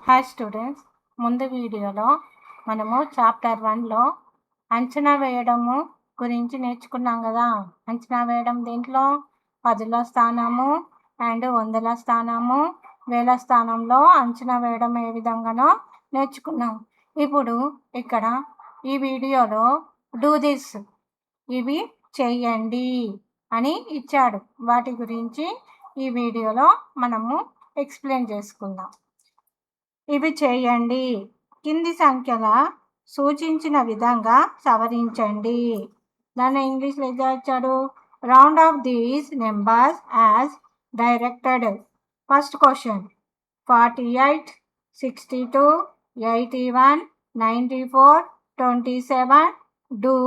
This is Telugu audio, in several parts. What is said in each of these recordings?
హాయ్ స్టూడెంట్స్, ముందు వీడియోలో మనము చాప్టర్ 1లో అంచనా వేయడము గురించి నేర్చుకున్నాం కదా. అంచనా వేయడం దీంట్లో 10ల స్థానము అండ్ 100ల స్థానము, 1000 స్థానంలో అంచనా వేయడం ఏ విధంగానో నేర్చుకున్నాం. ఇప్పుడు ఇక్కడ ఈ వీడియోలో డూ దిస్, ఇవి చెయ్యండి అని ఇచ్చాడు. వాటి గురించి ఈ వీడియోలో మనము ఎక్స్ప్లెయిన్ చేసుకుందాం. ఇవి చేయండి, కింది సంఖ్యల సూచించిన విధంగా సవరించండి. దాన్ని ఇంగ్లీష్లో ఎలా ఇచ్చాడు? Round off these numbers as directed. First question 48, 62, 81, 94, 27 do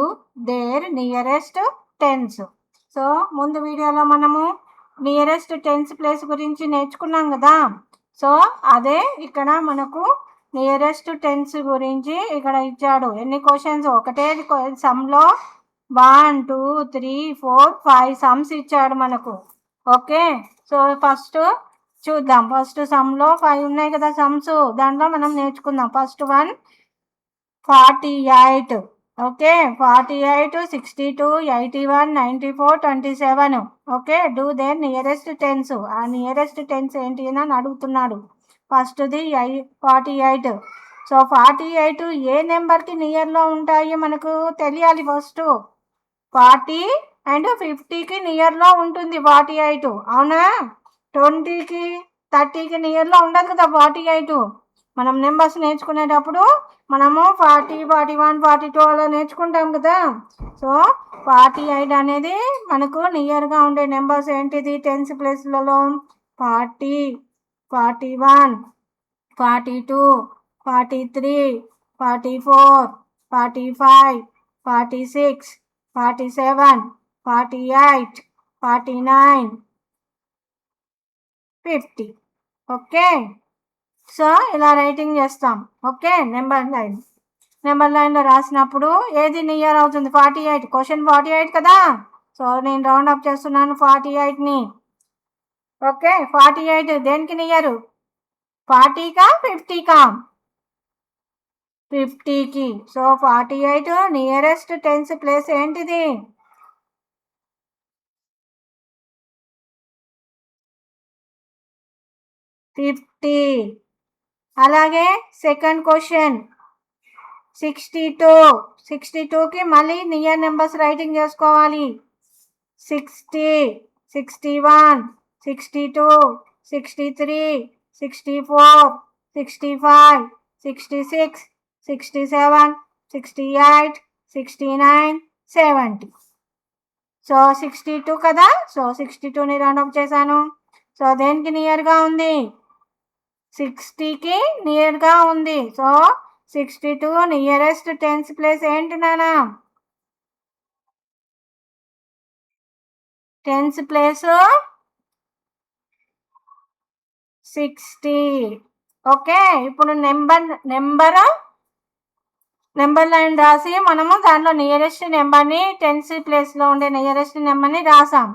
their nearest tens. So ముందు వీడియోలో మనము నియరెస్ట్ టెన్స్ ప్లేస్ గురించి నేర్చుకున్నాం కదా. సో అదే ఇక్కడ మనకు నియరెస్ట్ టెన్స్ గురించి ఇక్కడ ఇచ్చాడు. ఎన్ని క్వశ్చన్స్? ఒకటే సమ్లో 1, 2, 3, 4, 5 సమ్స్ ఇచ్చాడు మనకు. ఓకే, సో ఫస్ట్ చూద్దాం. ఫస్ట్ సమ్లో 5 ఉన్నాయి కదా సమ్స్, దాంట్లో మనం నేర్చుకుందాం. First one 48. Okay, 48, 62, 81, 94, 27. Okay, do their nearest tens. ఆ నియరెస్ట్ టెన్స్ ఏంటి అని అడుగుతున్నాడు. ఫస్ట్ది 48. సో 48 ఏ నెంబర్కి నియర్లో ఉంటాయి మనకు తెలియాలి. ఫస్ట్ 40 అండ్ 50కి నియర్లో ఉంటుంది 48. అవునా? 20కి 30కి నియర్లో ఉండదు కదా 48. మనం నెంబర్స్ నేర్చుకునేటప్పుడు మనము 40, 41, 42 అలా నేర్చుకుంటాం కదా. సో 48 అనేది మనకు నియర్గా ఉండే నెంబర్స్ ఏంటిది టెన్స్ ప్లేస్లలో? 40, 41, 42, 43, 44, 45, 46, 47, 48, 49, 50. ఓకే, సో ఇలా రైటింగ్ చేస్తాం. ఓకే, నెంబర్ లైన్లో రాసినప్పుడు ఏది నియర్ అవుతుంది? 48. క్వశ్చన్ 48 కదా. సో నేను రౌండ్ అప్ చేస్తున్నాను 48ని. ఓకే, 48 దేనికి నియరు? 40కా 50కా? 50కి. సో 48 నియరెస్ట్ టెన్స్ ప్లేస్ ఏంటిది? 50. అలాగే సెకండ్ క్వశ్చన్ 62. 62కి మళ్ళీ నియర్ నెంబర్స్ రైటింగ్ చేసుకోవాలి. 60, 61, 62, 63, 64, 65, 66, 67, 68, 69, 70. సో 62 కదా. సో 62ని రౌండప్ చేశాను. సో దేనికి నియర్గా ఉంది? 60కి నియర్గా ఉంది. సో 62 నియరెస్ట్ టెన్స్ ప్లేస్ ఏంటి నానా? Tens place 60. ఓకే, ఇప్పుడు నెంబర్ లైన్ రాసి మనము దాంట్లో నియరెస్ట్ నెంబర్ని టెన్స్ ప్లేస్లో ఉండే నియరెస్ట్ నెంబర్ని రాసాం.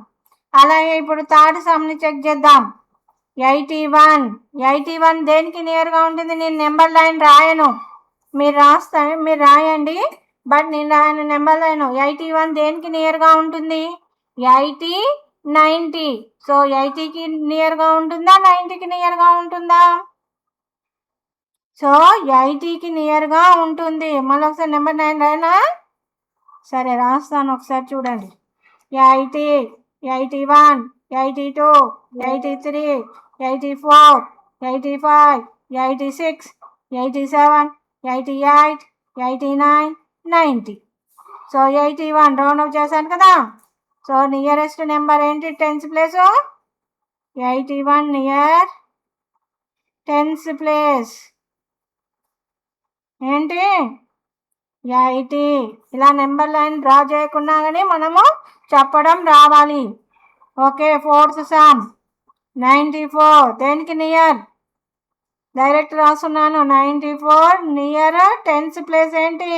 అలాగే ఇప్పుడు థర్డ్ సమ్ని చెక్ చేద్దాం. 81. 81 దేనికి నియర్గా ఉంటుంది? నేను నెంబర్ లైన్ రాయను, మీరు రాయండి, బట్ నేను రాయను నెంబర్ లైన్. 81 దేనికి నియర్గా ఉంటుంది? 80, 90. సో 80కి నియర్గా ఉంటుందా 90కి నియర్గా ఉంటుందా? సో 80కి నియర్గా ఉంటుంది. మళ్ళీ ఒకసారి నెంబర్ 9 రాయనా? సరే రాస్తాను, ఒకసారి చూడండి. 80, 81, 82, 83, 84, 85, 86, 87, 88, 89, 90. సో 81 రౌండ్ అప్ చేశాను కదా. సో నియరెస్ట్ నెంబర్ ఏంటి tens place? 81 near tens place ఏంటి? 80. ఇలా నెంబర్ లైన్ డ్రా చేయకుండా కానీ మనము చెప్పడం రావాలి. ఓకే, ఫోర్త్ సమ్ 94 దేనికి నియర్? డైరెక్ట్ రాస్తున్నాను. 94 నియర్ టెన్స్ ప్లేస్ ఏంటి?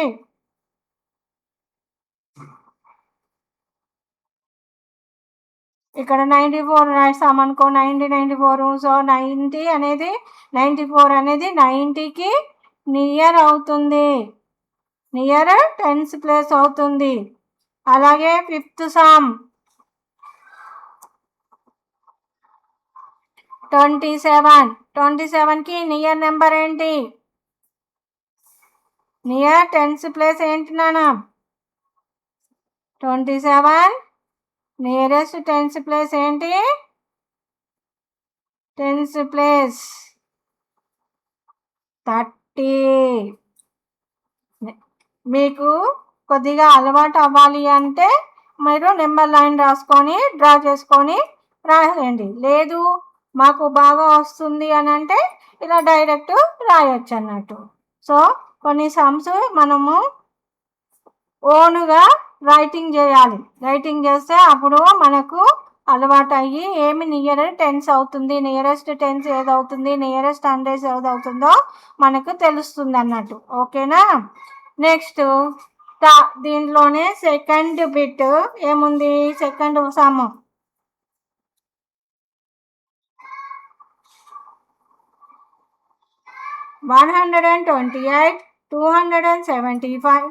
ఇక్కడ 94 రాసామనుకో 94. సో 90 అనేది 94 అనేది 90కి నియర్ అవుతుంది, నియర్ టెన్స్ ప్లేస్ అవుతుంది. అలాగే ఫిఫ్త్ సమ్ 27. 27కి నియర్ నెంబర్ ఏంటి? నియర్ టెన్స్ ప్లేస్ ఏంటి నాన్న? 27 నియరెస్ట్ టెన్స్ ప్లేస్ ఏంటి? Tens place 30. మీకు కొద్దిగా అలవాటు అవ్వాలి అంటే మీరు నెంబర్ లైన్ రాసుకొని డ్రా చేసుకొని రాయండి. లేదు మాకు బాగా వస్తుంది అని అంటే ఇలా డైరెక్ట్ రాయొచ్చు అన్నట్టు. సో కొన్ని సమ్స్ మనము ఓన్గా రైటింగ్ చేయాలి. రైటింగ్ చేస్తే అప్పుడు మనకు అలవాటు అయ్యి ఏమి నియర్ టెన్స్ అవుతుంది, నియరెస్ట్ టెన్స్ ఏదవుతుంది, నియరెస్ట్ హండ్రెడ్స్ ఏదవుతుందో మనకు తెలుస్తుంది అన్నట్టు. ఓకేనా? నెక్స్ట్ దీంట్లోనే సెకండ్ బిట్ ఏముంది? Second some 128, 275,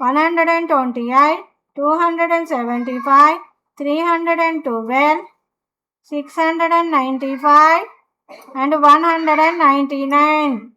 128, 275, 312, 695 and 199.